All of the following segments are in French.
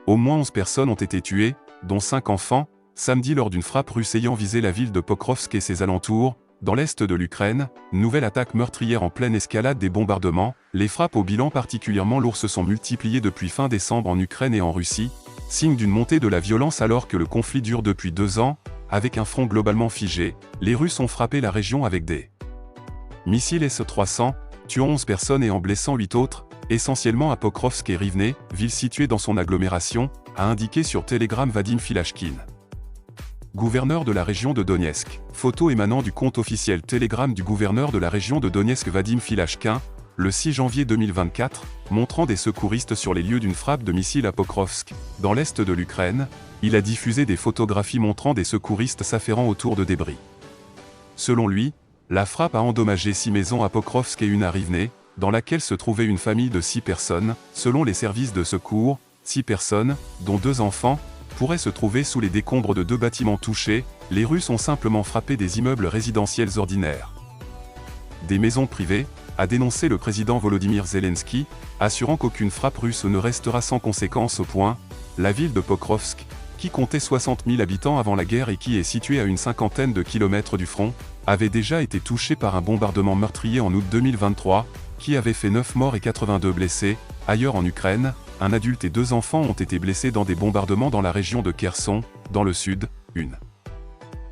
Au moins 11 personnes ont été tuées, dont 5 enfants, samedi lors d'une frappe russe ayant visé la ville de Pokrovsk et ses alentours, dans l'est de l'Ukraine. Nouvelle attaque meurtrière en pleine escalade des bombardements. Les frappes au bilan particulièrement lourd se sont multipliées depuis fin décembre en Ukraine et en Russie, signe d'une montée de la violence alors que le conflit dure depuis 2 ans. Avec un front globalement figé, les Russes ont frappé la région avec des missiles S-300, tuant 11 personnes et en blessant 8 autres, essentiellement à Pokrovsk et Rivne, ville située dans son agglomération, a indiqué sur Telegram Vadim Filashkin, gouverneur de la région de Donetsk. Photo émanant du compte officiel Telegram du gouverneur de la région de Donetsk Vadim Filashkin, le 6 janvier 2024, montrant des secouristes sur les lieux d'une frappe de missiles à Pokrovsk, dans l'est de l'Ukraine. Il a diffusé des photographies montrant des secouristes s'affairant autour de débris. Selon lui, la frappe a endommagé 6 maisons à Pokrovsk et une à Rivne, dans laquelle se trouvait une famille de 6 personnes. Selon les services de secours, 6 personnes, dont 2 enfants, pourraient se trouver sous les décombres de 2 bâtiments touchés. Les Russes ont simplement frappé des immeubles résidentiels ordinaires. Des maisons privées, a dénoncé le président Volodymyr Zelensky, assurant qu'aucune frappe russe ne restera sans conséquence au point. La ville de Pokrovsk, qui comptait 60 000 habitants avant la guerre et qui est située à une cinquantaine de kilomètres du front, avait déjà été touchée par un bombardement meurtrier en août 2023, qui avait fait 9 morts et 82 blessés. Ailleurs en Ukraine, un adulte et 2 enfants ont été blessés dans des bombardements dans la région de Kherson, dans le sud. Une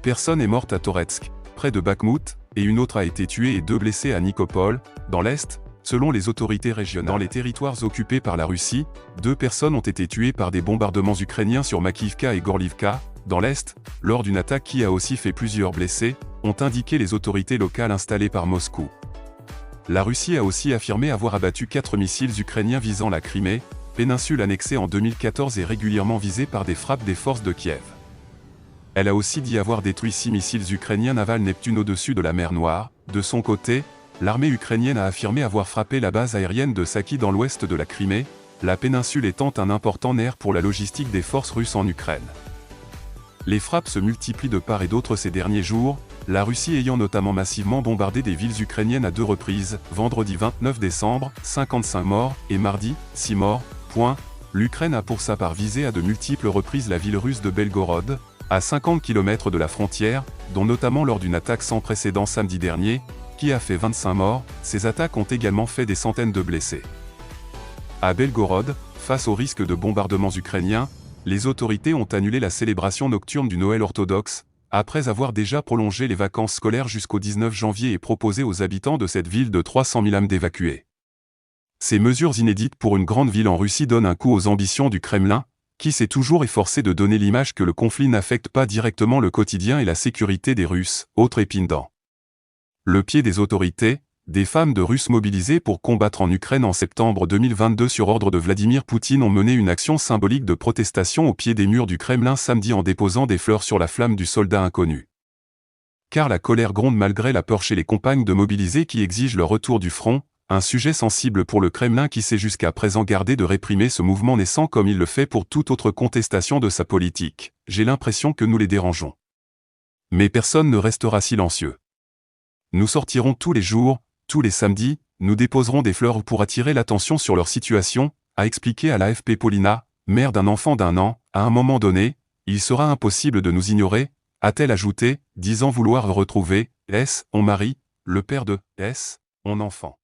personne est morte à Toretsk, près de Bakhmout, et une autre a été tuée et 2 blessés à Nikopol, dans l'est, selon les autorités régionales. Dans les territoires occupés par la Russie, 2 personnes ont été tuées par des bombardements ukrainiens sur Makivka et Gorlivka, dans l'est, lors d'une attaque qui a aussi fait plusieurs blessés, ont indiqué les autorités locales installées par Moscou. La Russie a aussi affirmé avoir abattu 4 missiles ukrainiens visant la Crimée, péninsule annexée en 2014 et régulièrement visée par des frappes des forces de Kiev. Elle a aussi dit avoir détruit 6 missiles ukrainiens navals Neptune au-dessus de la mer Noire. De son côté, l'armée ukrainienne a affirmé avoir frappé la base aérienne de Saki dans l'ouest de la Crimée, la péninsule étant un important nerf pour la logistique des forces russes en Ukraine. Les frappes se multiplient de part et d'autre ces derniers jours, la Russie ayant notamment massivement bombardé des villes ukrainiennes à 2 reprises, vendredi 29 décembre, 55 morts, et mardi, 6 morts. L'Ukraine a pour sa part visé à de multiples reprises la ville russe de Belgorod, à 50 km de la frontière, dont notamment lors d'une attaque sans précédent samedi dernier, qui a fait 25 morts. Ces attaques ont également fait des centaines de blessés. À Belgorod, face au risque de bombardements ukrainiens, les autorités ont annulé la célébration nocturne du Noël orthodoxe, après avoir déjà prolongé les vacances scolaires jusqu'au 19 janvier et proposé aux habitants de cette ville de 300 000 âmes d'évacuer. Ces mesures inédites pour une grande ville en Russie donnent un coup aux ambitions du Kremlin, qui s'est toujours efforcé de donner l'image que le conflit n'affecte pas directement le quotidien et la sécurité des Russes. Autre épine dans le pied des autorités, des femmes de Russes mobilisées pour combattre en Ukraine en septembre 2022 sur ordre de Vladimir Poutine ont mené une action symbolique de protestation au pied des murs du Kremlin samedi en déposant des fleurs sur la flamme du soldat inconnu. Car la colère gronde malgré la peur chez les compagnes de mobilisés qui exigent leur retour du front, un sujet sensible pour le Kremlin qui s'est jusqu'à présent gardé de réprimer ce mouvement naissant comme il le fait pour toute autre contestation de sa politique. J'ai l'impression que nous les dérangeons. Mais personne ne restera silencieux. Nous sortirons tous les jours, tous les samedis, nous déposerons des fleurs pour attirer l'attention sur leur situation, a expliqué à l'AFP Paulina, mère d'un enfant d'1 an. À un moment donné, il sera impossible de nous ignorer, a-t-elle ajouté, disant vouloir retrouver, son mari, le père de, son enfant.